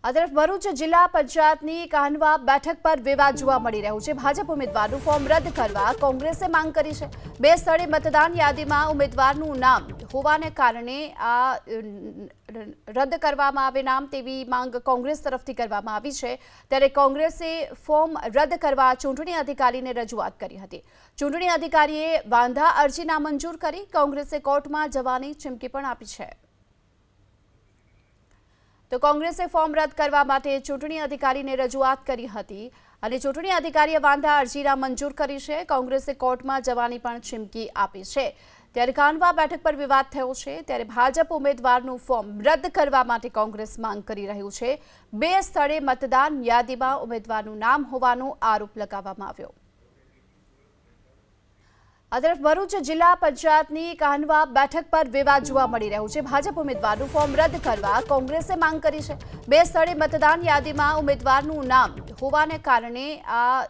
આ તરફ ભરૂચ જિલ્લા પંચાયતની કાહનવા બેઠક પર વિવાદ જોવા મળી રહ્યો છે। ભાજપ ઉમેદવારનું ફોર્મ રદ કરવા કોંગ્રેસે માંગ કરી છે। બે સ્થળે મતદાન યાદીમાં ઉમેદવારનું નામ હોવાને કારણે આ રદ કરવામાં આવે નામ તેવી માંગ કોંગ્રેસ તરફથી કરવામાં આવી છે। ત્યારે કોંગ્રેસે ફોર્મ રદ કરવા ચૂંટણી અધિકારીને રજૂઆત કરી હતી। ચૂંટણી અધિકારીએ વાંધા અરજી નામંજૂર કરી કોંગ્રેસે કોર્ટમાં જવાની ચીમકી પણ આપી છે। તો કોંગ્રેસે ફોર્મ રદ કરવા માટે ચૂંટણી અધિકારીને રજૂઆત કરી હતી અને ચૂંટણી અધિકારીએ વાંધા અરજી નામંજૂર કરી છે। કોંગ્રેસે કોર્ટમાં જવાની પણ ચીમકી આપી છે। ત્યારે કાહનવા બેઠક પર વિવાદ થયો છે। ત્યારે ભાજપ ઉમેદવારનું ફોર્મ રદ કરવા માટે કોંગ્રેસ માંગ કરી રહ્યું છે। બે સ્થળે મતદાન યાદીમાં ઉમેદવારનું નામ હોવાનો આરોપ લગાવવામાં આવ્યો। આ તરફ ભરૂચ જિલ્લા પંચાયતની કાહનવા બેઠક પર વિવાદ જોવા મળી રહ્યો છે। ભાજપ ઉમેદવારનું ફોર્મ રદ કરવા કોંગ્રેસે માંગ કરી છે। બે સ્થળે મતદાન યાદીમાં ઉમેદવારનું નામ હોવાને કારણે આ